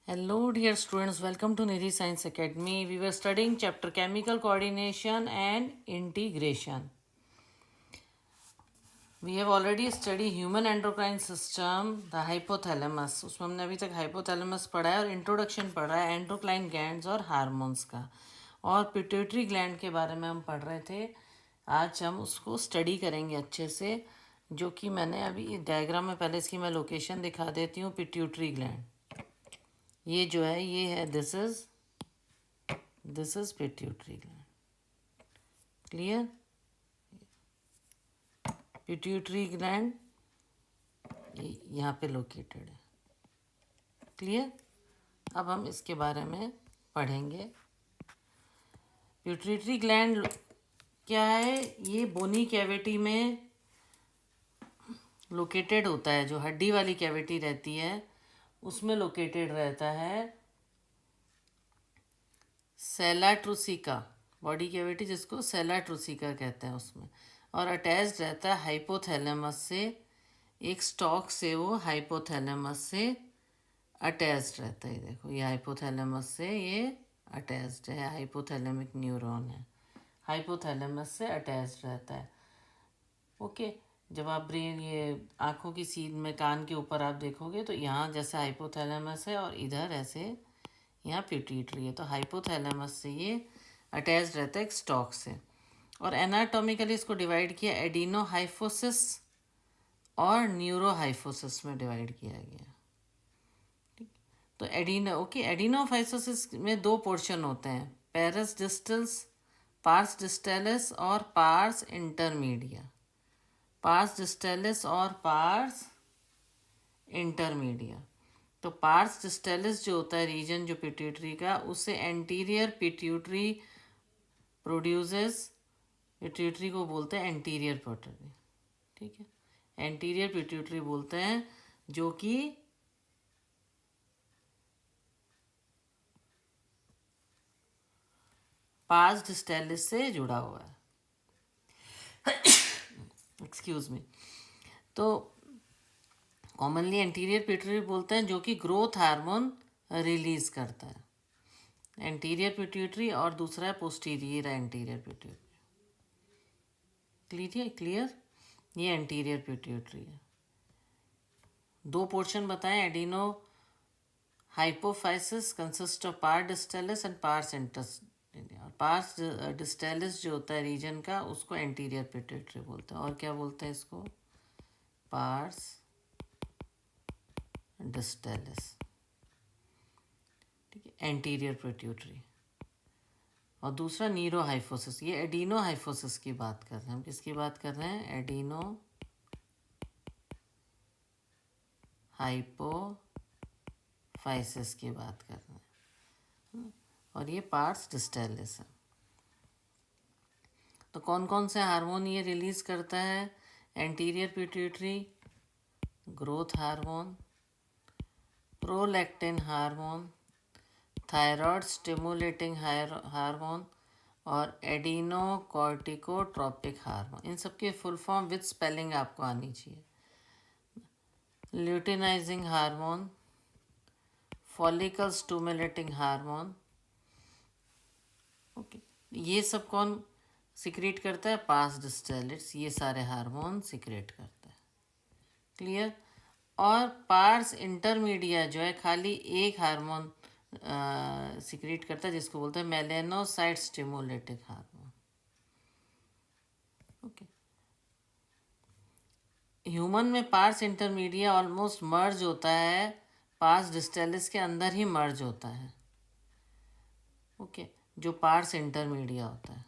Hello, dear students. Welcome to Nidhi Science Academy. We were studying chapter Chemical Coordination and Integration. We have already studied human endocrine system, the hypothalamus. उसमें हमने अभी तक hypothalamus पढ़ा है और introduction पढ़ा है endocrine glands और hormones का, और pituitary gland के बारे में हम पढ़ रहे थे. आज हम उसको स्टडी करेंगे अच्छे से, जो कि मैंने अभी डायग्राम में पहले इसकी मैं लोकेशन दिखा देती हूँ. पिट्यूटरी ग्लैंड ये जो है ये है, this is pituitary gland. Clear? Pituitary gland यहाँ पे लोकेटेड है. क्लियर? अब हम इसके बारे में पढ़ेंगे. पिट्यूटरी ग्लैंड क्या है? ये बोनी कैविटी में लोकेटेड होता है. जो हड्डी वाली कैविटी रहती है उसमें लोकेटेड रहता है. सेला ट्रूसिका बॉडी कैविटी, जिसको सेला ट्रूसिका कहते हैं, उसमें. और अटैच्ड रहता है हाइपोथैलेमस से. एक स्टॉक से वो हाइपोथैलेमस से अटैच्ड रहता है. देखो ये हाइपोथैलेमस से ये अटैच्ड है. हाइपोथैलेमिक न्यूरॉन है, हाइपोथैलेमस से अटैच्ड रहता है. ओके. जब आप ब्रेन ये आँखों की सीध में कान के ऊपर आप देखोगे तो यहाँ जैसे हाइपोथैलेमस है और इधर ऐसे यहाँ पिट्यूटरी है. तो हाइपोथैलेमस से ये अटैच्ड रहता है एक स्टॉक से. और एनाटॉमिकली इसको डिवाइड किया एडिनोहाइफोसिस और न्यूरोहाइफोसिस में डिवाइड किया गया. ठीक. तो एडिनोहाइफोसिस में दो पोर्शन होते हैं, पेरस डिस्टल्स, पार्स डिस्टेलिस और पार्स इंटरमीडिया. पार्स डिस्टेलिस और पार्स इंटरमीडिया. तो पार्स डिस्टेलिस जो होता है रीजन जो पिट्यूटरी का, उससे एंटीरियर पिट्यूटरी प्रोड्यूसेस. पिट्यूटरी को बोलते हैं एंटीरियर पिट्यूटरी. ठीक है, एंटीरियर पिट्यूटरी बोलते हैं, जो कि पार्स डिस्टेलिस से जुड़ा हुआ है. Excuse me. तो कॉमनली एंटीरियर पिट्यूटरी बोलते हैं, जो कि ग्रोथ हार्मोन रिलीज करता है. एंटीरियर पिट्यूटरी और दूसरा है पोस्टीरियर एंटीरियर पिट्यूटरी. क्लियर? ये एंटीरियर पिट्यूटरी है. दो पोर्शन बताएं. Adenohypophysis consist of pars distalis and pars intermedia. Pars distalis जो होता है रीजन का, उसको एंटीरियर पिट्यूटरी बोलते हैं. और क्या बोलते हैं इसको? Pars distalis. ठीक है, एंटीरियर पिट्यूटरी. और दूसरा न्यूरोहाइफोसिस. ये एडिनोहाइफोसिस की बात कर रहे हैं हम. किसकी बात कर रहे हैं? एडिनो हाइपोफाइसिस की बात कर रहे हैं. और ये पार्स डिस्टेलिस है. तो कौन कौन से हार्मोन ये रिलीज करता है? Anterior pituitary growth hormone, prolactin hormone, thyroid stimulating hormone और एडिनोकॉर्टिकोट्रोपिक हार्मोन. इन सब के फुल फॉर्म विद स्पेलिंग आपको आनी चाहिए. Luteinizing hormone, follicle stimulating hormone. Okay. ये सब कौन सिक्रेट करता है? Pars distalis. ये सारे हार्मोन सिक्रेट करता है. क्लियर? और पार्स इंटरमीडिया जो है खाली एक हार्मोन सिक्रेट करता है, जिसको बोलते हैं melanocyte stimulating hormone. Okay. Human में पार्स इंटरमीडिया ऑलमोस्ट मर्ज होता है, पार्स डिस्टेलिस के अंदर ही मर्ज होता है. ओके. जो पार्स इंटरमीडिया होता है,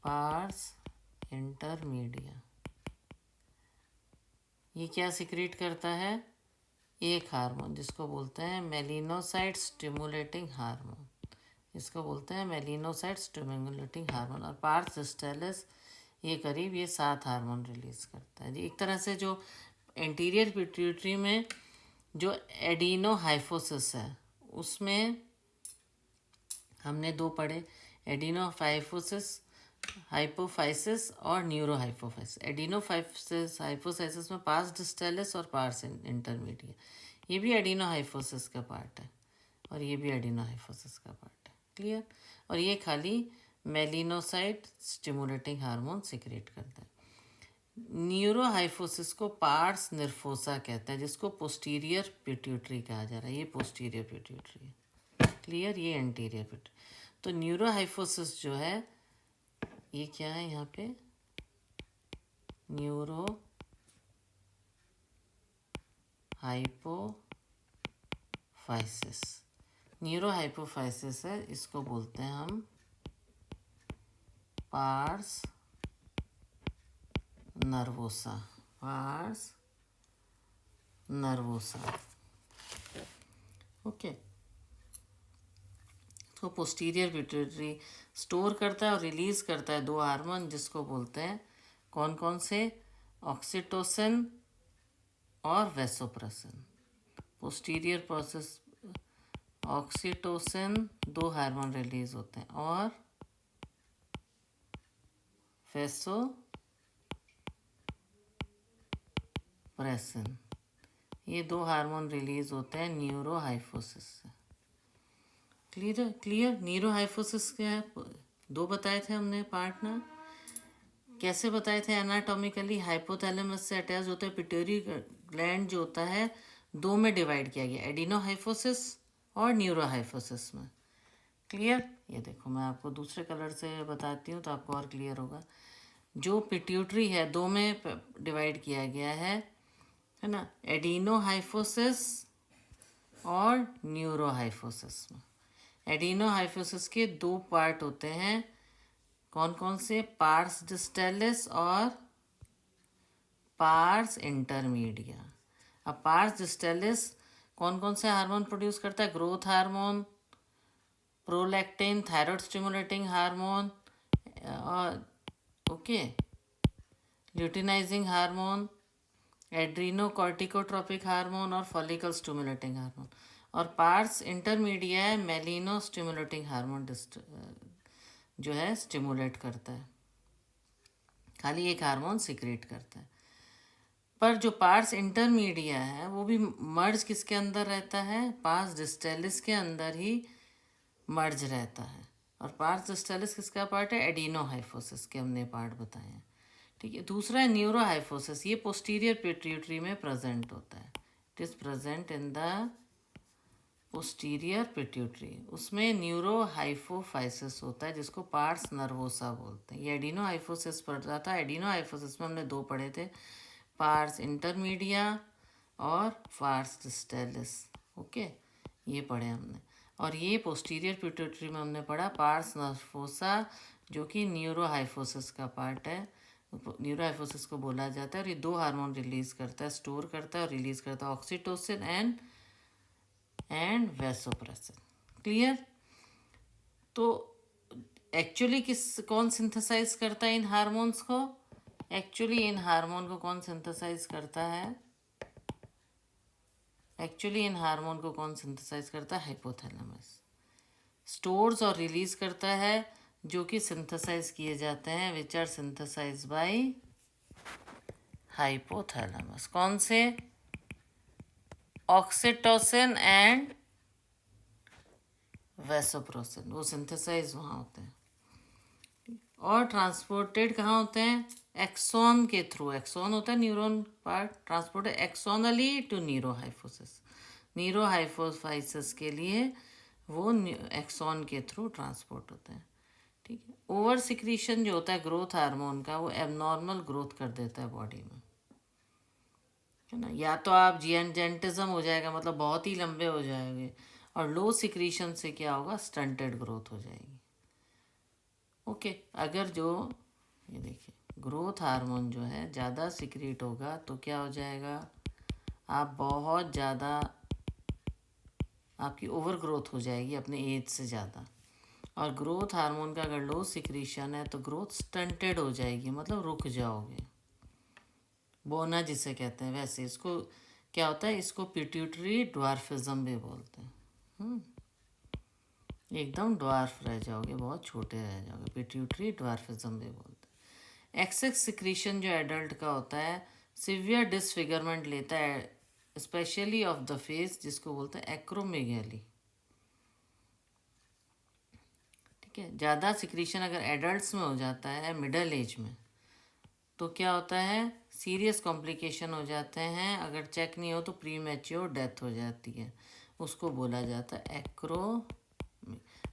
पार्स इंटरमीडिया, ये क्या सिक्रेट करता है? एक हार्मोन, जिसको बोलते हैं मेलिनोसाइट स्टिमुलेटिंग हार्मोन. इसको बोलते हैं मेलिनोसाइट स्टिमुलेटिंग हार्मोन. और पार्स डिस्टेलिस ये करीब ये 7 हार्मोन रिलीज करता है. एक तरह से जो एंटीरियर पिट्यूटरी में जो एडिनोहाइफोसिस है, उसमें हमने दो पढ़े, एडिनोहाइफोसिस, हाइपोफाइसिस और न्यूरोहाइपोफाइसिस. एडिनोफाइसिस हाइपोफाइसिस में पार्स डिस्टेलिस और पार्स इंटरमीडिया, ये भी एडिनोहाइफोसिस का पार्ट है और ये भी एडिनोहाइफोसिस का पार्ट है। क्लियर। और ये खाली मेलिनोसाइट स्टिमुलेटिंग हार्मोन सिक्रेट करता है। न्यूरोहाइफोसिस को पार्स निर्फोसा कहते हैं, जिसको पोस्टीरियर पिट्यूटरी कहा जा रहा है। ये पोस्टीरियर पिट्यूटरी है। क्लियर। ये एंटीरियर पिट्यूटरी। तो न्यूरोहाइफोसिस जो है ये क्या है यहाँ पे, न्यूरो हाइपोफाइसिस। न्यूरो हाइपोफाइसिस है, इसको बोलते हैं हम pars nervosa. Pars nervosa. Okay. तो पोस्टीरियर पिट्यूटरी स्टोर करता है और रिलीज करता है दो हार्मोन, जिसको बोलते हैं कौन कौन से, ऑक्सीटोसिन और वैसोप्रेसिन। पोस्टीरियर प्रोसेस ऑक्सीटोसिन दो हार्मोन रिलीज होते हैं और वैसोप्रेसिन, ये दो हार्मोन रिलीज होते हैं न्यूरोहाइफोसिस से। क्लियर। क्लियर। न्यूरोहाइफोसिस क्या है, दो बताए थे हमने पार्टनर। कैसे बताए थे, एनाटॉमिकली हाइपोथैलेमस से अटैच होता है। पिट्यूटरी ग्लैंड जो होता है दो में डिवाइड किया गया, एडिनोहाइफोसिस और न्यूरोहाइफोसिस में। क्लियर। ये देखो मैं आपको दूसरे कलर से बताती हूँ तो आपको और क्लियर होगा। जो पिट्यूटरी है दो में डिवाइड किया गया है ना, एडिनोहाइफोसिस और न्यूरोहाइफोसिस में। एडिनोहाइफोसिस के दो पार्ट होते हैं, कौन कौन से, पार्स डिस्टेलिस और पार्स इंटरमीडिया। अब पार्स डिस्टेलिस कौन कौन से हार्मोन प्रोड्यूस करता है, growth hormone, prolactin, thyroid stimulating hormone, और ओके, ल्यूटिनाइजिंग हार्मोन, एड्रीनोकॉर्टिकोट्रोपिक हार्मोन और फॉलिकल स्टिमुलेटिंग हार्मोन। और पार्स इंटरमीडिया है, मेलिनो स्टिमुलेटिंग हार्मोन जो है स्टिमुलेट करता है, खाली एक हार्मोन सिक्रेट करता है। पर जो पार्स इंटरमीडिया है वो भी मर्ज किसके अंदर रहता है, पार्स डिस्टेलिस के अंदर ही मर्ज रहता है। और पार्स डिस्टेलिस किसका पार्ट है, एडिनोहाइफोसिस के हमने पार्ट बताए हैं। ठीक है। दूसरा है न्यूरोहाइफोसिस, ये पोस्टीरियर पिट्यूटरी में प्रेजेंट होता है। It is present in the posterior pituitary. उसमें न्यूरोहाइपोफाइसिस होता है, जिसको पार्स नर्वोसा बोलते हैं। ये एडिनोहाइफोसिस पढ़ रहा था। एडिनोहाइफोसिस में हमने दो पढ़े थे, पार्स इंटरमीडिया और पार्स डिस्टेलिस। ओके, ये पढ़े हमने। और ये पोस्टीरियर पिट्यूटरी में हमने पढ़ा पार्स नर्वोसा, जो कि न्यूरोहाइफोसिस का पार्ट है। न्यूरोहाइफोसिस को बोला जाता है। और ये दो हार्मोन रिलीज करता है, स्टोर करता है और रिलीज करता है, ऑक्सीटोसिन एंड वैसोप्रेसिन। क्लियर। तो एक्चुअली कौन सिंथेसाइज करता है इन हार्मोन्स को, एक्चुअली इन हार्मोन को कौन सिंथेसाइज करता है, एक्चुअली इन हार्मोन को कौन सिंथेसाइज करता है, हाइपोथैलेमस। स्टोर्स और रिलीज करता है जो कि सिंथेसाइज किए जाते हैं, which are synthesize by hypothalamus. कौन से, ऑक्सीटोसिन एंड वैसोप्रेसिन, वो सिंथेसाइज वहाँ होते हैं। और ट्रांसपोर्टेड कहाँ होते हैं, एक्सॉन के थ्रू। एक्सॉन होता है neuron part, transported axonally to neurohypophysis. Neurohypophysis के लिए वो एक्सॉन के थ्रू ट्रांसपोर्ट होते हैं। ठीक है। ओवर सिक्रीशन जो होता है ग्रोथ हार्मोन का, वो एबनॉर्मल ग्रोथ कर देता है बॉडी में, है ना। या तो आप जिएंटेंटिज्म हो जाएगा, मतलब बहुत ही लंबे हो जाएंगे। और लो सिक्रीशन से क्या होगा, स्टंटेड ग्रोथ हो जाएगी। ओके। अगर जो ये देखिए ग्रोथ हार्मोन जो है ज़्यादा सिक्रीट होगा तो क्या हो जाएगा, आप बहुत ज़्यादा, आपकी ओवर ग्रोथ हो जाएगी अपने एज से ज़्यादा। और ग्रोथ हार्मोन का अगर लो सिक्रीशन है तो ग्रोथ स्टंटेड हो जाएगी, मतलब रुक जाओगे, बोना जिसे कहते हैं। वैसे इसको क्या होता है, इसको पिट्यूटरी ड्वार्फिज्म भी बोलते हैं। एकदम ड्वार्फ रह जाओगे, बहुत छोटे रह जाओगे, पिट्यूटरी ड्वार्फिज्म भी बोलते हैं। एक्सेस सिक्रीशन जो एडल्ट का होता है, सिवियर डिसफिगरमेंट लेता है स्पेशली ऑफ द फेस, जिसको बोलते हैं एक्रोमेगैली। ठीक है, ज़्यादा सिक्रीशन अगर एडल्ट्स में हो जाता है मिडल एज में, तो क्या होता है, सीरियस कॉम्प्लिकेशन हो जाते हैं। अगर चेक नहीं हो तो प्री मैच्योर डेथ हो जाती है, उसको बोला जाता है एक्रो।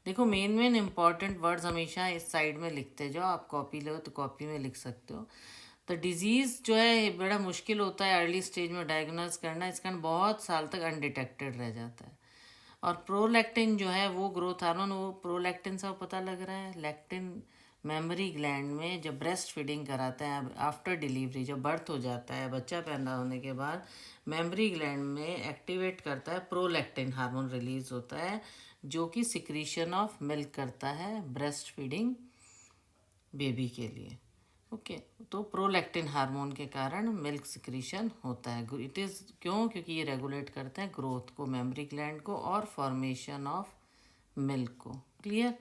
देखो मेन इंपॉर्टेंट वर्ड्स हमेशा इस साइड में लिखते जाओ, आप कॉपी लो तो कॉपी में लिख सकते हो। तो डिजीज़ जो है बड़ा मुश्किल होता है अर्ली स्टेज में डायग्नोस करना, इसका बहुत साल तक अनडिटेक्टेड रह जाता है। और प्रोलैक्टिन जो है वो ग्रोथ हार्मोन, वो प्रोलैक्टिन से पता लग रहा है, लैक्टिन मेमोरी ग्लैंड में जब ब्रेस्ट फीडिंग कराते हैं आफ्टर डिलीवरी, जब बर्थ हो जाता है बच्चा पैदा होने के बाद, मेमोरी ग्लैंड में एक्टिवेट करता है प्रोलैक्टिन हार्मोन रिलीज होता है, जो कि सिक्रीशन ऑफ मिल्क करता है ब्रेस्ट फीडिंग बेबी के लिए। ओके, तो प्रोलैक्टिन हार्मोन के कारण मिल्क सिक्रीशन होता है। इट इज़ क्यों, क्योंकि ये रेगुलेट करते हैं ग्रोथ को, मेमोरी ग्लैंड को और फॉर्मेशन ऑफ मिल्क को। क्लियर।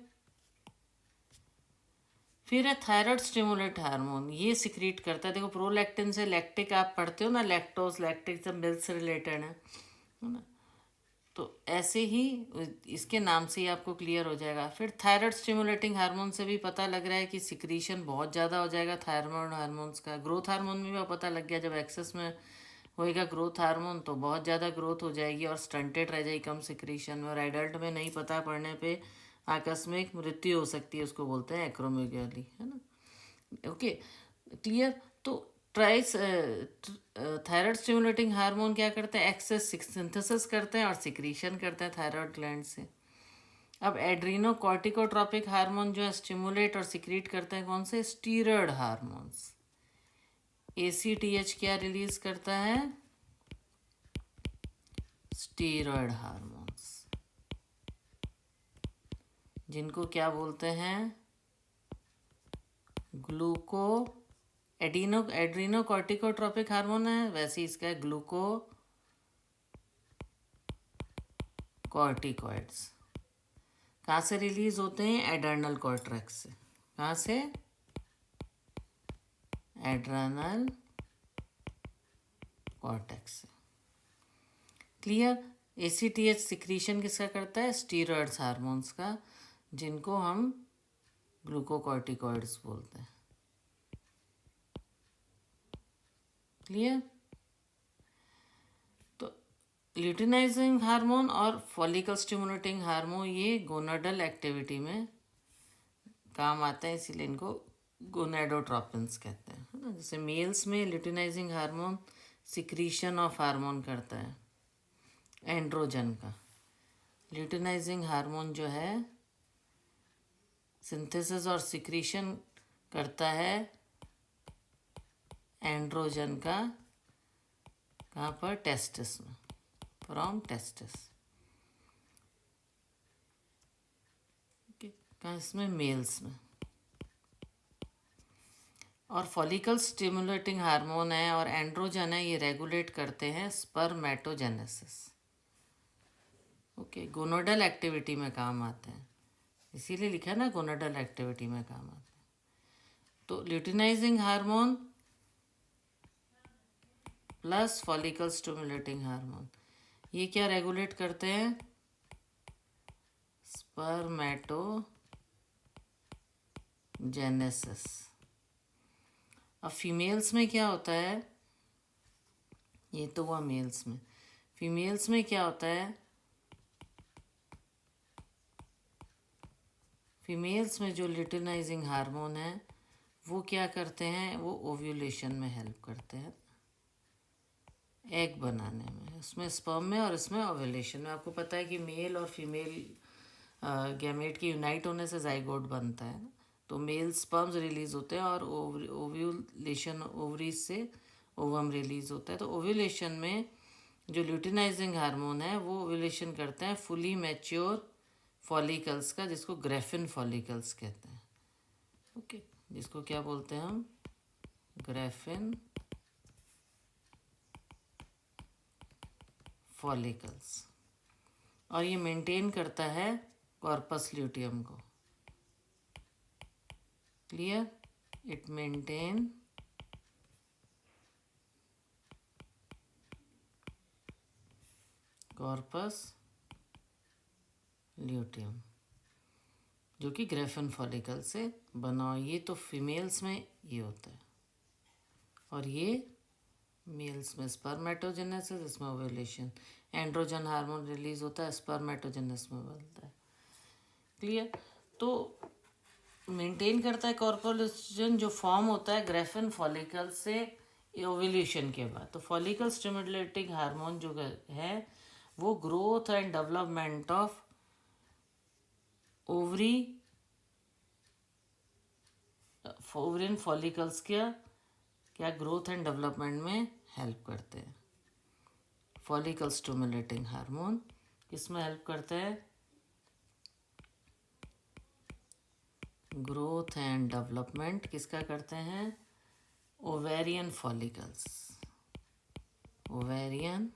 फिर है थायराइड स्टिमुलेट हार्मोन, ये सिक्रीट करता है। देखो प्रोलैक्टिन से लैक्टिक आप पढ़ते हो ना, लैक्टोज लैक्टिक सब मिल्क से रिलेटेड है ना, तो ऐसे ही इसके नाम से ही आपको क्लियर हो जाएगा। फिर थायराइड स्टिमुलेटिंग हार्मोन से भी पता लग रहा है कि सिक्रीशन बहुत ज़्यादा हो जाएगा थायराइड हार्मोन्स का। ग्रोथ हार्मोन में भी पता लग गया, जब एक्सेस में होएगा ग्रोथ हार्मोन तो बहुत ज़्यादा ग्रोथ हो जाएगी और स्टंटेड रह जाएगी कम सिक्रीशन में, और एडल्ट में नहीं पता पड़ने पे आकस्मिक मृत्यु हो सकती है, उसको बोलते हैं एक्रोमेगाली, है ना। Okay, clear. तो ट्राइस थायराइड स्टिमुलेटिंग हार्मोन क्या करते हैं, एक्सेस सिंथेसिस करते हैं और सिक्रीशन करते हैं थायराइड ग्लैंड से। अब एड्रीनो कॉर्टिकोट्रोपिक हार्मोन जो है स्टिमुलेट और सिक्रीट करते हैं कौन से, स्टीरॉयड हार्मोन्स। ACTH क्या रिलीज करता है, स्टीरॉयड हार्मोन्स, जिनको क्या बोलते हैं, ग्लूको एड्रीनो कॉर्टिकोट्रोपिक हार्मोन है, वैसे इसका है ग्लूको कॉर्टिकॉइड्स। कहाँ से रिलीज होते हैं, एड्रेनल कॉर्टेक्स से। कहाँ से, एड्रेनल कॉर्टेक्स से। क्लियर। ACTH सिक्रीशन किसका करता है, स्टीरॉयड्स हार्मोन्स का, जिनको हम ग्लूकोकॉर्टिकॉइड्स बोलते हैं। क्लियर। तो ल्यूटिनाइजिंग हार्मोन और फॉलिकल स्टिमुलेटिंग हार्मोन ये गोनाडल एक्टिविटी में काम आते हैं, इसीलिए इनको गोनाडोट्रोपिन्स कहते हैं, है ना। जैसे मेल्स में luteinizing hormone secretion of hormone करता है एंड्रोजन का, ल्यूटिनाइजिंग हार्मोन जो है सिंथेसिस और सिक्रीशन करता है एंड्रोजन का। कहाँ पर, टेस्टिस में, फ्रॉम टेस्टिस। कहाँ, इसमें मेल्स में। और फॉलिकल स्टिमुलेटिंग हार्मोन है और एंड्रोजन है, ये रेगुलेट करते हैं स्पर्मेटोजेनेसिस। ओके, गोनोडल एक्टिविटी में काम आते हैं, इसीलिए लिखा है ना गोनोडल एक्टिविटी में काम आते हैं। तो luteinizing hormone plus follicle stimulating hormone, ये क्या रेगुलेट करते हैं, स्पर्मेटोजेनेसिस। अब फीमेल्स में क्या होता है, ये तो हुआ मेल्स में। फीमेल्स में क्या होता है, फीमेल्स में जो ल्यूटिनाइजिंग हार्मोन है वो क्या करते हैं, वो ओव्यूलेशन में हेल्प करते हैं, एग बनाने में, उसमें स्पर्म में और इसमें ओव्यूलेशन में। आपको पता है कि मेल और फीमेल गैमेट के यूनाइट होने से जाइगोट बनता है ना, तो मेल स्पर्म्स रिलीज होते हैं और ओव्यूलेशन ओवरीज से ओवम रिलीज होता है। तो ओव्यूलेशन में जो ल्यूटिनाइजिंग हार्मोन है वो ओव्यूलेशन करते हैं फुली मैच्योर फॉलिकल्स का, जिसको ग्रेफिन फॉलिकल्स कहते हैं। ओके, जिसको क्या बोलते हैं हम, ग्रेफिन फॉलिकल्स। और ये मेंटेन करता है कॉर्पस ल्यूटियम को। Clear, it maintain corpus luteum, जो कि ग्रेफिन फॉलिकल से बना हो। ये तो फीमेल्स में ये होता है, और ये मेल्स में स्पर्मेटोजेनेसिस, इसमें ओव्यूलेशन। एंड्रोजन हार्मोन रिलीज होता है, स्पर्मेटोजेनेसिस में बनता है। क्लियर? तो मेंटेन करता है कॉर्पुलेशन, जो फॉर्म होता है ग्रेफिन फॉलिकल से ओव्यूलेशन के बाद। तो फॉलिकल स्टिमुलेटिंग हार्मोन जो है वो growth and development of ovary ovarian follicles क्या ग्रोथ एंड डेवलपमेंट में हेल्प करते हैं। फॉलिकल स्टिमुलेटिंग हार्मोन किसमें हेल्प करते हैं? ग्रोथ एंड डेवलपमेंट किसका करते हैं? Ovarian follicles, ovarian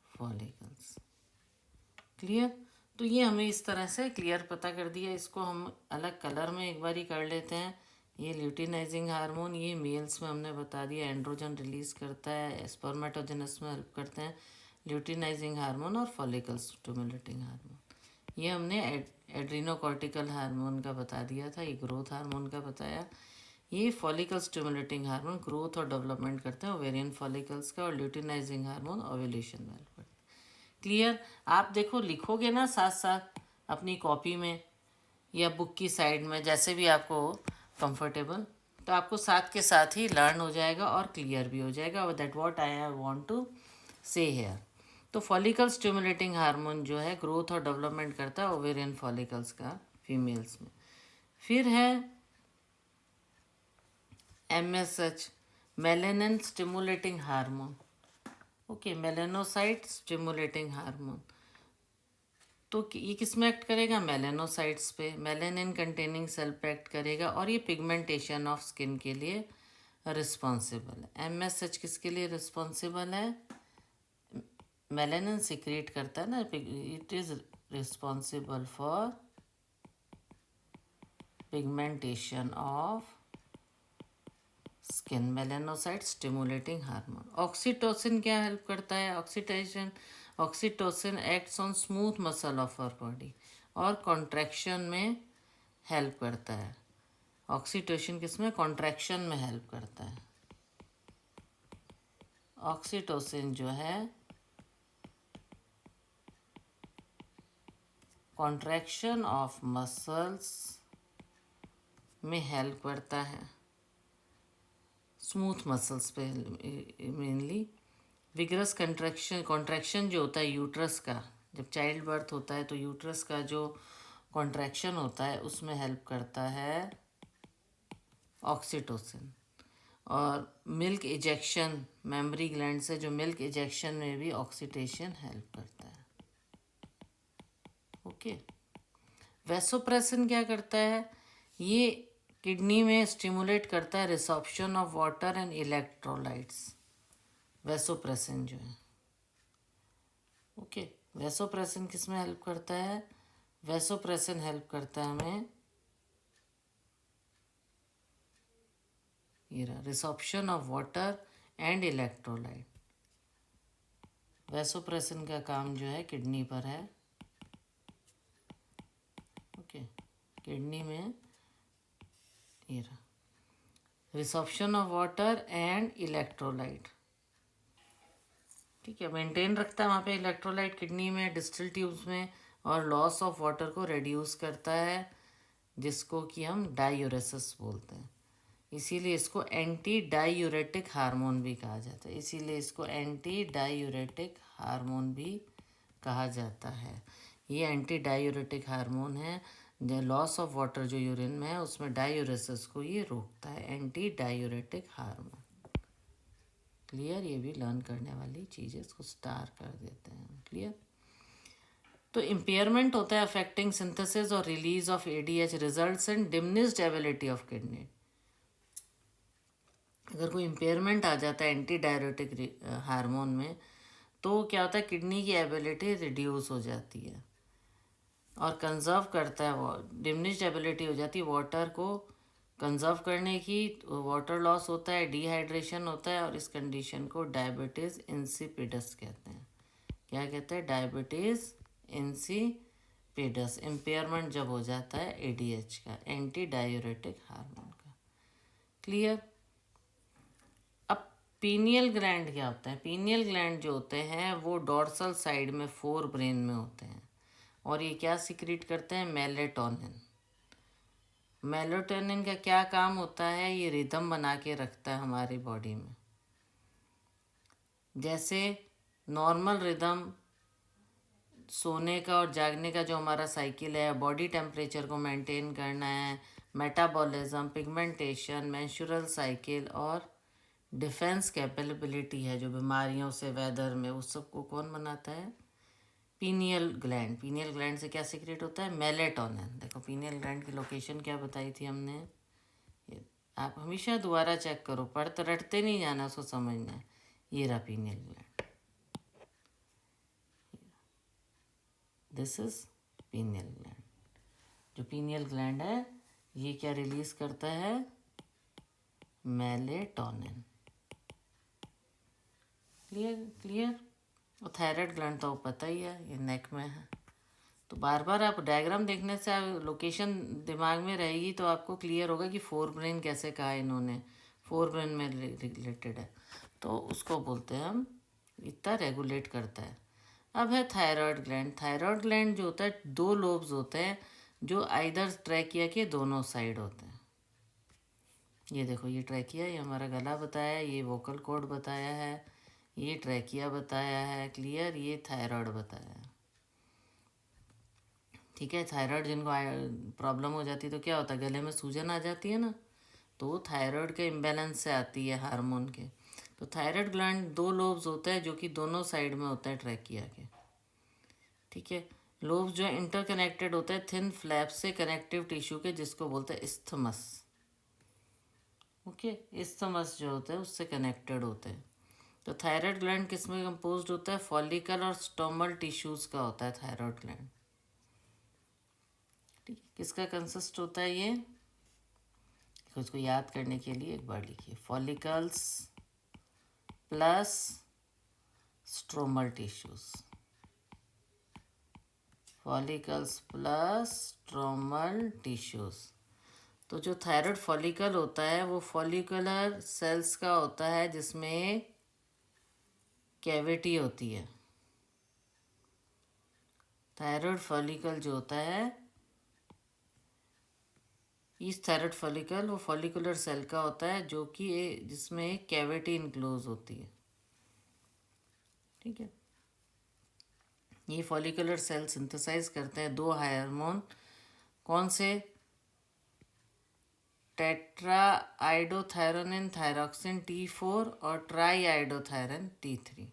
follicles. Clear? तो ये हमें इस तरह से क्लियर पता कर दिया। इसको हम अलग कलर में एक बार ही कर लेते हैं। ये ल्यूटिनाइजिंग हार्मोन, ये मेल्स में हमने बता दिया एंड्रोजन रिलीज करता है, स्पर्मेटोजेनेसिस में हेल्प करते हैं ल्यूटिनाइजिंग हार्मोन और फॉलिकल स्टिमुलेटिंग हार्मोन। ये हमने एड्रीनोकॉर्टिकल हार्मोन का बता दिया था, ये ग्रोथ हार्मोन का बताया। ये फॉलिकल स्टिमुलेटिंग हार्मोन ग्रोथ और डेवलपमेंट करते हैं ओवेरियन फॉलिकल्स का, और ल्यूटिनाइजिंग हार्मोन ओव्यूलेशन में हेल्प करते हैं। क्लियर? आप देखो लिखोगे ना साथ साथ अपनी कॉपी में या बुक की साइड में, जैसे भी आपको कंफर्टेबल, तो आपको साथ के साथ ही लर्न हो जाएगा और क्लियर भी हो जाएगा। That what I want to say here. तो फॉलिकल स्टिमुलेटिंग हार्मोन जो है ग्रोथ और डेवलपमेंट करता है ओवेरियन फॉलिकल्स का फीमेल्स में। फिर है MSH, melanin stimulating hormone. Okay, melanocyte stimulating hormone. तो ये किस में एक्ट करेगा? मेलेनोसाइट्स पे, मेलेनिन कंटेनिंग सेल पे एक्ट करेगा, और ये पिगमेंटेशन ऑफ स्किन के लिए रिस्पॉन्सिबल है। MSH किसके लिए रिस्पॉन्सिबल है? मेलेनिन सिक्रिएट करता है ना, it is responsible for pigmentation of skin, melanocyte stimulating hormone. Oxytocin क्या हेल्प करता है? Oxytocin acts on smooth muscle of our body और कॉन्ट्रैक्शन में हेल्प करता है। ऑक्सीटोसिन किसमें? कॉन्ट्रैक्शन में हेल्प करता है। ऑक्सीटोसिन जो है कॉन्ट्रैक्शन ऑफ मसल्स में हेल्प करता है, स्मूथ मसल्स पे मेनली। विगरस कॉन्ट्रैक्शन जो होता है यूट्रस का, जब चाइल्ड बर्थ होता है तो यूट्रस का जो कॉन्ट्रैक्शन होता है उसमें हेल्प करता है ऑक्सीटोसिन। और मिल्क इजेक्शन, मेमरी ग्लैंड से जो मिल्क इजेक्शन में भी ऑक्सीटेशन हेल्प करता है। ओके। वैसोप्रेसिन क्या करता है? ये किडनी में स्टिमुलेट करता है resorption of water and electrolytes, vasopressin जो है। ओके, वैसोप्रेसिन किस में हेल्प करता है? वैसोप्रेसिन हेल्प करता है हमें ये resorption of water and electrolyte. Vasopressin का काम जो है किडनी पर है। ओके, किडनी में ये resorption of water and electrolyte, ठीक है, मेंटेन रखता है वहाँ पे इलेक्ट्रोलाइट किडनी में, डिस्टल ट्यूब्स में, और लॉस ऑफ वाटर को रिड्यूस करता है, जिसको कि हम डायूरेसिस बोलते हैं। इसीलिए इसको एंटी डायूरेटिक हार्मोन भी कहा जाता है। इसीलिए इसको एंटी डायूरेटिक हार्मोन भी कहा जाता है। ये एंटी डायूरेटिक हार्मोन है, लॉस ऑफ वाटर जो यूरिन में है उसमें डायूरेसिस को ये रोकता है, एंटी डायूरेटिक हार्मोन। क्लियर? ये भी लर्न करने वाली चीज़ है, इसको स्टार कर देते हैं। क्लियर? तो इम्पेयरमेंट होता है अफेक्टिंग सिंथेसिस और release of ADH, results in diminished ability of kidney. अगर कोई इम्पेयरमेंट आ जाता है एंटी डायरेटिक हार्मोन में, तो क्या होता है? किडनी की एबिलिटी रिड्यूस हो जाती है और कंजर्व करता है, वो डिमिनिश्ड एबिलिटी हो जाती है, वाटर को कंजर्व करने की, वाटर लॉस होता है, डिहाइड्रेशन होता है, और इस कंडीशन को डायबिटीज़ इंसिपिडस कहते हैं। क्या कहते हैं? Diabetes insipidus. इम्पेयरमेंट जब हो जाता है एडीएच का, एंटी डायूरेटिक हार्मोन का। क्लियर? अब पीनियल ग्लैंड क्या होता है? पीनियल ग्लैंड जो होते हैं वो डॉर्सल साइड में फोर ब्रेन में होते हैं, और ये क्या सिक्रीट करते हैं? मेलेटोनिन। मेलेटोनिन का क्या काम होता है? ये रिदम बना के रखता है हमारी बॉडी में। जैसे नॉर्मल रिदम सोने का और जागने का जो हमारा साइकिल है, बॉडी टेम्परेचर को मेंटेन करना है, मेटाबॉलिज्म, पिगमेंटेशन, मेंस्ट्रुअल साइकिल और डिफेंस कैपेबिलिटी है जो बीमारियों से, वेदर में, उस सब को कौन बनाता है? Pineal gland. पीनियल ग्लैंड से क्या सीक्रेट होता है? मेलेटोनिन। देखो पीनियल ग्लैंड की लोकेशन क्या बताई थी हमने, ये आप हमेशा दोबारा चेक करो, पढ़ते रटते नहीं जाना, उसको समझना है। ये रहा pineal gland, this is pineal gland. जो पीनियल ग्लैंड है ये क्या रिलीज करता है? मेलेटोनिन। क्लियर? क्लियर? और थायराइड ग्लैंड तो पता ही है, ये नेक में है। तो बार बार आप डायग्राम देखने से लोकेशन दिमाग में रहेगी तो आपको क्लियर होगा कि फोर ब्रेन कैसे कहा इन्होंने, फोर ब्रेन में रिलेटेड है, तो उसको बोलते हैं हम, इतना रेगुलेट करता है। अब है थायराइड ग्लैंड। थायराइड ग्लैंड जो होता है, दो लोब्स होते हैं जो आइदर ट्रैकिया के दोनों साइड होते हैं। ये देखो, ये ट्रैकिया, ये हमारा गला बताया है, ये वोकल कॉर्ड बताया है, ये ट्रैकिया बताया है। क्लियर? ये थायराइड बताया है। ठीक है? थायराइड जिनको प्रॉब्लम हो जाती है तो क्या होता है? गले में सूजन आ जाती है ना, तो वो थायराइड के इम्बैलेंस से आती है, हार्मोन के। तो थायराइड ग्लैंड दो लोब्स होते हैं जो कि दोनों साइड में होते हैं ट्रैकिया के। ठीक है? लोब्स जो इंटरकनेक्टेड होते हैं थिन फ्लैप से कनेक्टिव टिश्यू के, जिसको बोलते हैं इस्थमस। ओके? इस्थमस जो होता है उससे कनेक्टेड होते हैं। तो थायराइड ग्लैंड किस में कंपोज्ड होता है? फॉलिकल और स्टोमल टिश्यूज का होता है थायराइड ग्लैंड। ठीक है? किसका कंसिस्ट होता है ये? उसको याद करने के लिए एक बार लिखिए, follicles plus stromal tissues. Follicles plus stromal tissues. तो जो थायराइड फॉलिकल होता है वो फॉलिकुलर सेल्स का होता है जिसमें कैविटी होती है। थायराइड फॉलिकल जो होता है, इस थायराइड फॉलिकल वो फॉलिकुलर सेल का होता है जो कि जिसमें एक कैविटी इनक्लोज होती है। ठीक है? ये फॉलिकुलर सेल सिंथेसाइज करते हैं दो हार्मोन। कौन से? टेट्रा आइडोथायरोनिन थायरॉक्सिन T4 और ट्राई आइडोथायरन T3।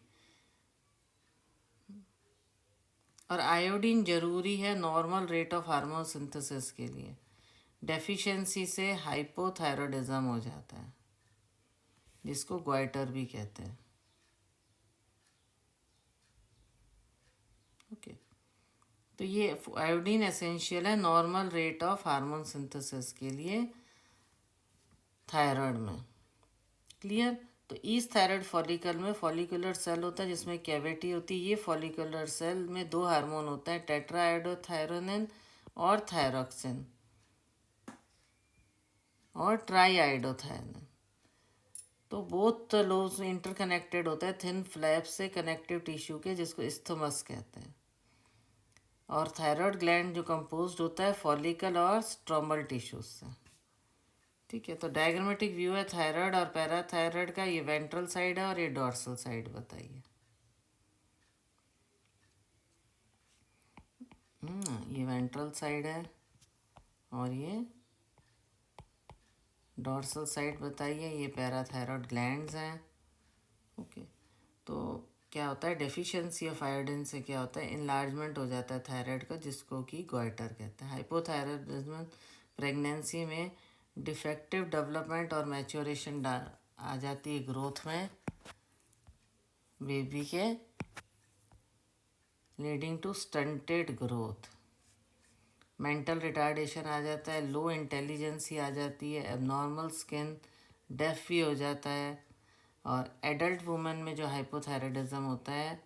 और आयोडीन जरूरी है normal rate of hormone synthesis के लिए। डेफिशिएंसी से हाइपोथायरॉयडिज्म हो जाता है, जिसको ग्वाइटर भी कहते हैं। ओके? तो ये आयोडीन एसेंशियल है normal rate of hormone synthesis के लिए थायराइड में। क्लियर? तो इस थायराइड फॉलिकल में फॉलिकुलर सेल होता है जिसमें कैविटी होती है। ये फॉलिकुलर सेल में दो हार्मोन होता है, टेट्रा आइडोथायरोनिन और थायरॉक्सिन और ट्राई आइडोथायरोनिन। तो बोथ लोब्स इंटरकनेक्टेड होते हैं थिन फ्लैप से कनेक्टिव टिश्यू के, जिसको इस्थमस कहते हैं। और थायराइड ग्लैंड जो कंपोज्ड होता है फॉलिकल और स्ट्रोमल टिश्यूज से। ठीक है? तो डायग्रामेटिक व्यू है थायराइड और पैराथायराइड का। ये वेंट्रल साइड है और ये डॉर्सल साइड बताइए। ये वेंट्रल साइड है और ये डॉर्सल साइड बताइए। ये पैराथायराइड ग्लैंड्स हैं। ओके? तो क्या होता है? डेफिशिएंसी ऑफ आयोडीन से क्या होता है? इनलार्जमेंट हो जाता है थायराइड का, जिसको कि गॉइटर कहते हैं। हाइपोथायराइडिज्म प्रेगनेंसी में डिफेक्टिव डेवलपमेंट और मैच्योरेशन आ जाती है ग्रोथ में बेबी के, leading to stunted growth. Mental retardation आ जाता है, लो इंटेलिजेंसी आ जाती है, एबनॉर्मल स्किन, डेफ भी हो जाता है। और एडल्ट वुमेन में जो हाइपोथायराइडिज्म होता है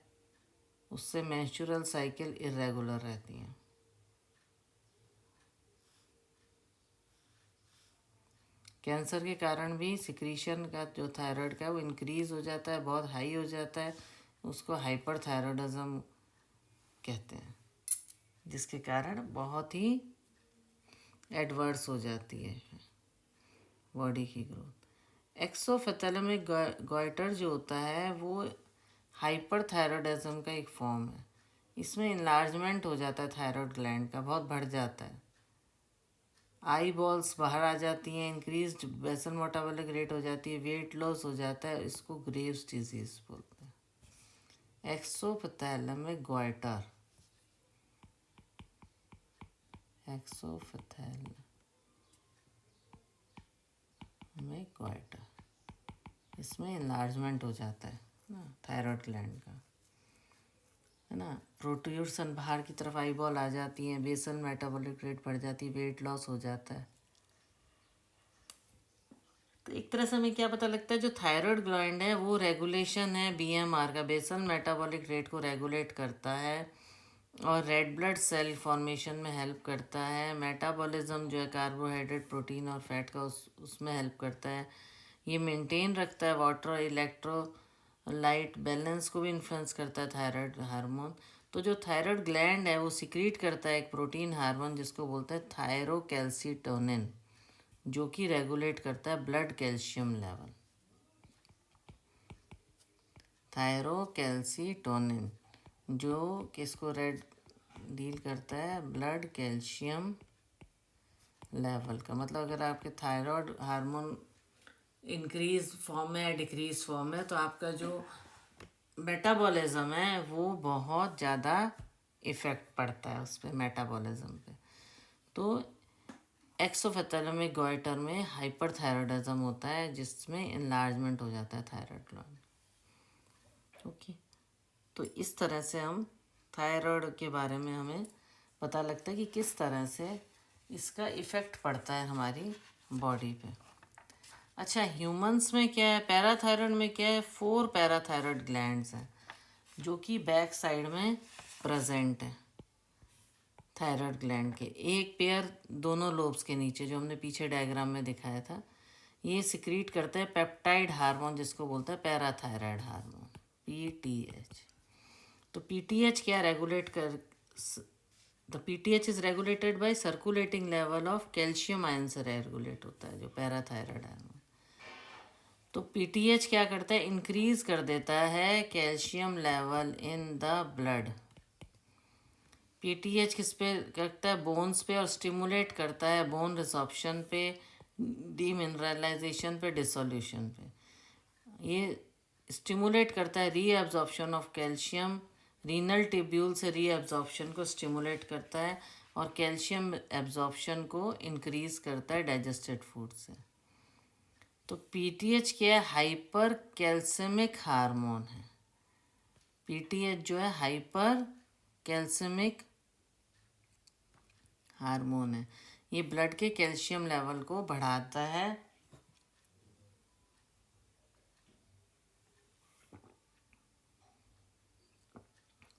उससे मेंस्ट्रुअल साइकिल इरेगुलर रहती हैं। कैंसर के कारण भी सिक्रीशन का जो थायराइड का है वो इंक्रीज हो जाता है, बहुत हाई हो जाता है, उसको हाइपरथायराइडिज्म कहते हैं, जिसके कारण बहुत ही एडवर्स हो जाती है बॉडी की ग्रोथ। एक्सोफेथैलेमिक गॉइटर जो होता है वो हाइपरथायराइडिज्म का एक फॉर्म है। इसमें इनलार्जमेंट हो जाता है थायराइड ग्लैंड का, बहुत बढ़ जाता है, आई बॉल्स बाहर आ जाती हैं, इंक्रीज्ड बेसल मेटाबॉलिक रेट हो जाती है, वेट लॉस हो जाता है, इसको ग्रेव्स डिजीज बोलते हैं। एक्सोफेथैलेमिक गॉइटर, एक्सोफेथैलेमिक गॉइटर, इसमें इनलार्जमेंट हो जाता है ना थायराइड ग्लैंड का, है ना। प्रोट्रूशन बाहर की तरफ आई बॉल आ जाती हैं, बेसल मेटाबॉलिक रेट बढ़ जाती है, वेट लॉस हो जाता है। तो एक तरह से हमें क्या पता लगता है, जो थायराइड ग्लैंड है वो रेगुलेशन है बीएमआर का, बेसल मेटाबॉलिक रेट को रेगुलेट करता है और रेड ब्लड सेल फॉर्मेशन में हेल्प करता है। मेटाबॉलिज्म जो है कार्बोहाइड्रेट, प्रोटीन और फैट का उसमें हेल्प करता है। ये मेंटेन रखता है वाटर और इलेक्ट्रोलाइट बैलेंस को भी इन्फ्लुएंस करता है थायराइड हार्मोन। तो जो थायराइड ग्लैंड है वो सिक्रीट करता है एक प्रोटीन हार्मोन जिसको बोलते हैं थायरोकैल्सिटोनिन, जो कि रेगुलेट करता है ब्लड कैल्शियम लेवल। थायरोकैल्सिटोनिन जो किसको रेड डील करता है, ब्लड कैल्शियम लेवल का। मतलब अगर आपके थायराइड हार्मोन इंक्रीज फॉर्म में या डिक्रीज फॉर्म में, तो आपका जो मेटाबॉलिज्म है वो बहुत ज़्यादा इफ़ेक्ट पड़ता है उस पर, मेटाबॉलिज्म पे। तो एक्सोफेथैलेमिक गॉइटर में हाइपरथायराइडिज्म होता है जिसमें इनलार्जमेंट हो जाता है थायराइड ग्लैंड। ओके, तो इस तरह से हम थायराइड के बारे में हमें पता लगता है कि किस तरह से इसका इफ़ेक्ट पड़ता है हमारी बॉडी पे। अच्छा, ह्यूमंस में क्या है, पैराथायराइड में क्या है, 4 पैराथायराइड ग्लैंड्स हैं जो कि बैक साइड में प्रेजेंट है थायराइड ग्लैंड के। एक पेयर दोनों लोब्स के नीचे, जो हमने पीछे डायग्राम में दिखाया था, ये सिक्रीट करते हैं पेप्टाइड हार्मोन जिसको बोलते हैं पैराथायराइड हार्मोन, पीटीएच। तो पीटीएच क्या रेगुलेट कर, the PTH is regulated bye circulating level of calcium ion से रेगुलेट होता है जो पैराथायराइड हार्मोन। तो पीटीएच क्या करता है, इंक्रीज कर देता है calcium level in the blood. PTH किस पे करता है, बोन्स पे, और स्टिमुलेट करता है बोन रिसॉर्प्शन पे, डीमिनरलाइजेशन पे, डिसोल्यूशन पे। ये स्टिमुलेट करता है reabsorption of calcium, renal tubule से रीअब्जॉर्प्शन को स्टिमुलेट करता है और कैल्शियम एब्जॉर्प्शन को इंक्रीज करता है डाइजेस्टेड फूड से। तो पीटीएच क्या है, हाइपर कैल्सिमिक हार्मोन है। पीटीएच जो है हाइपर कैल्सिमिक हार्मोन है, ये ब्लड के कैल्शियम लेवल को बढ़ाता है।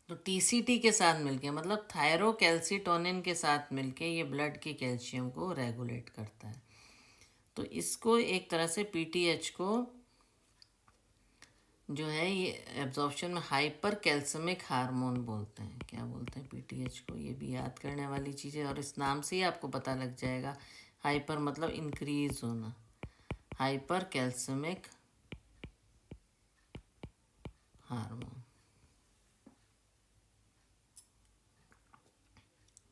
तो टीसीटी के साथ मिलके, मतलब थायरोकैल्सिटोनिन के साथ मिलके ये ब्लड के कैल्शियम को रेगुलेट करता है। तो इसको एक तरह से पीटीएच को जो है ये एब्जॉर्प्शन में हाइपर कैल्सिमिक हार्मोन बोलते हैं। क्या बोलते हैं पीटीएच को, ये भी याद करने वाली चीज़ है और इस नाम से ही आपको पता लग जाएगा। हाइपर मतलब इंक्रीज होना, हाइपर कैल्सिमिक हार्मोन।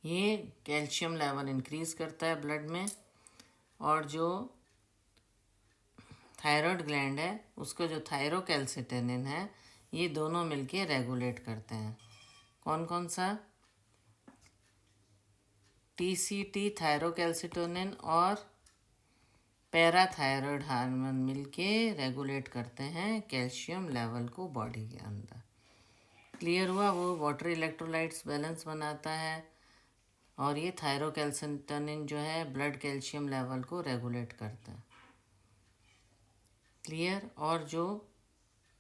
ये कैल्शियम लेवल इंक्रीज करता है ब्लड में, और जो थायराइड ग्लैंड है उसका जो थायरोकैल्सिटोनिन है, ये दोनों मिलके रेगुलेट करते हैं। कौन कौन सा, टीसीटी थायरोकैल्सिटोनिन और पैराथायराइड हार्मोन मिलके रेगुलेट करते हैं कैल्शियम लेवल को बॉडी के अंदर। क्लियर हुआ, वो वाटर इलेक्ट्रोलाइट्स बैलेंस बनाता है और ये थायरोकैल्सिटोनिन जो है ब्लड कैल्शियम लेवल को रेगुलेट करता है। क्लियर। और जो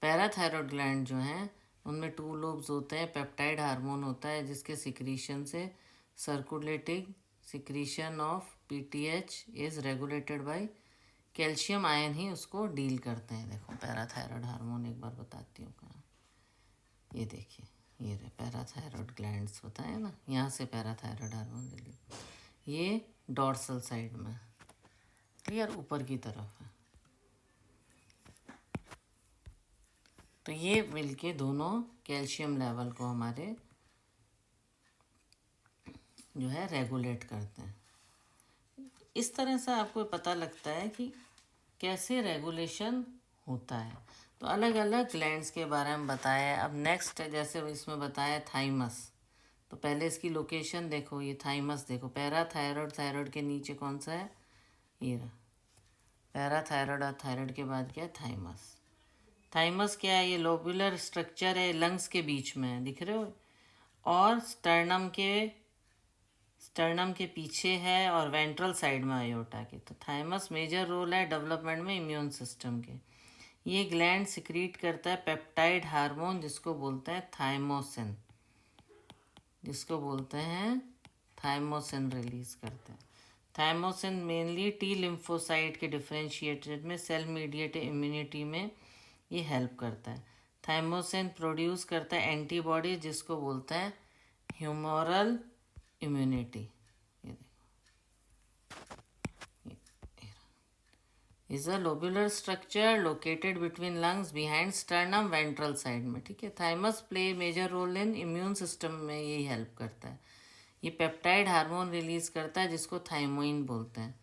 पैराथायरॉयड ग्लैंड जो हैं उनमें 2 लोब्स होते हैं, पेप्टाइड हार्मोन होता है जिसके सिक्रीशन से circulating secretion of PTH is regulated by calcium ion ही उसको डील करते हैं। देखो पैराथायरॉयड हार्मोन एक बार बताती हूँ कहाँ, ये देखिए ये रहे पैराथायरॉयड ग्लैंड्स बताए ना, यहाँ से पैराथायरॉयड हार्मोन रिलीज, ये डॉर्सल साइड में, क्लियर, ऊपर की तरफ है। तो ये मिलके दोनों कैल्शियम लेवल को हमारे जो है रेगुलेट करते हैं। इस तरह से आपको पता लगता है कि कैसे रेगुलेशन होता है। तो अलग अलग ग्लैंड्स के बारे में बताया। अब नेक्स्ट जैसे इसमें बताया थाइमस, तो पहले इसकी लोकेशन देखो, ये थाइमस देखो, पैराथायरॉयड, थायरॉयड के नीचे कौन सा है, ये रहा पैराथायरॉयड, और थायरॉयड के बाद क्या है, थाइमस। थाइमस क्या है, ये लोबुलर स्ट्रक्चर है, लंग्स के बीच में है, दिख रहे हो, और स्टर्नम के पीछे है, और वेंट्रल साइड में आयोटा के। तो थाइमस मेजर रोल है डेवलपमेंट में इम्यून सिस्टम के। ये ग्लैंड सिक्रीट करता है पेप्टाइड हार्मोन जिसको बोलते हैं थाइमोसिन, रिलीज करते हैं। थाइमोसिन मेनली टी लिम्फोसाइट के डिफरेंशिएटेड में सेल मीडिएटेड इम्यूनिटी में ये हेल्प करता है। थाइमोसिन प्रोड्यूस करता है एंटीबॉडी जिसको बोलते हैं ह्यूमोरल इम्यूनिटी। ये देखो, is a lobular structure located between lungs behind sternum ventral side में, ठीक है। Thymus play major role in immune system में, यही हेल्प करता है। ये पेप्टाइड हार्मोन रिलीज करता है जिसको थाइमोइन बोलते हैं,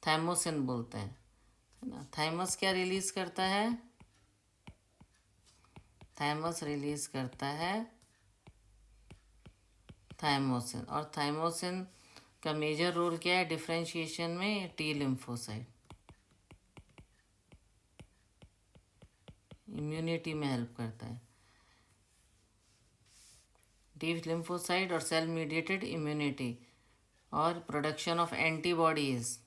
थाइमोसिन बोलते हैं, है ना। थाइमस क्या रिलीज करता है, थाइमस रिलीज करता है थाइमोसिन, और थाइमोसिन का मेजर रोल क्या है डिफरेंशिएशन में, टी लिम्फोसाइट, इम्यूनिटी में हेल्प करता है, टी लिम्फोसाइट और सेल मीडिएटेड इम्यूनिटी, और प्रोडक्शन ऑफ एंटीबॉडीज।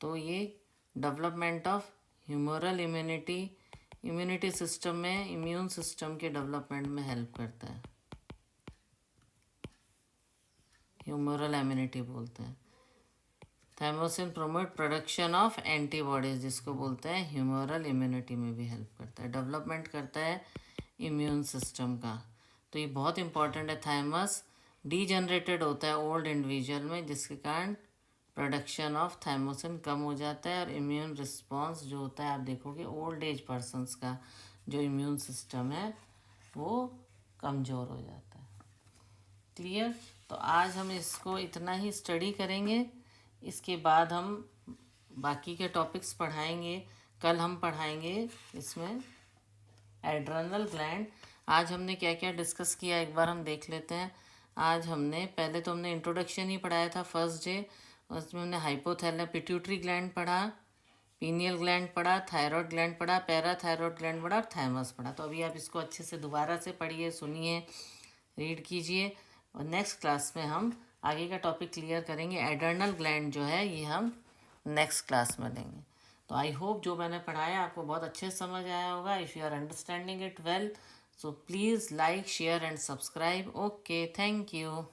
तो ये development of humoral immunity system में, इम्यून सिस्टम के डेवलपमेंट में हेल्प करता है, ह्यूमरल इम्यूनिटी बोलते हैं। Thymosin promote production of antibodies जिसको बोलते हैं ह्यूमरल इम्यूनिटी में भी हेल्प करता है, डेवलपमेंट करता है इम्यून सिस्टम का। तो ये बहुत इंपॉर्टेंट है। थाइमस डीजनरेटेड होता है ओल्ड इंडिविजुअल में जिसके कारण प्रोडक्शन ऑफ थाइमोसिन कम हो जाता है, और इम्यून रिस्पॉन्स जो होता है आप देखोगे ओल्ड एज पर्सनस का जो इम्यून सिस्टम है वो कमज़ोर हो जाता है। क्लियर। तो आज हम इसको इतना ही स्टडी करेंगे, इसके बाद हम बाकी के टॉपिक्स पढ़ाएंगे। कल हम पढ़ाएंगे इसमें एड्रेनल ग्लैंड। आज हमने क्या क्या डिस्कस किया एक बार हम देख लेते हैं। आज हमने पहले तो हमने इंट्रोडक्शन ही पढ़ाया था फर्स्ट डे, उसमें हमने हाइपोथैलेमस पिट्यूटरी ग्लैंड पढ़ा, पीनियल ग्लैंड पढ़ा, थायरॉयड ग्लैंड पढ़ा, पैराथायरॉयड ग्लैंड पढ़ा, और थाइमस पढ़ा। तो अभी आप इसको अच्छे से दोबारा से पढ़िए, सुनिए, रीड कीजिए, और नेक्स्ट क्लास में हम आगे का टॉपिक क्लियर करेंगे। एड्रेनल ग्लैंड जो है ये हम नेक्स्ट क्लास में लेंगे। तो आई होप जो मैंने पढ़ाया आपको बहुत अच्छे से समझ आया होगा। If you are understanding it well, so please like, share and subscribe. Okay, thank you.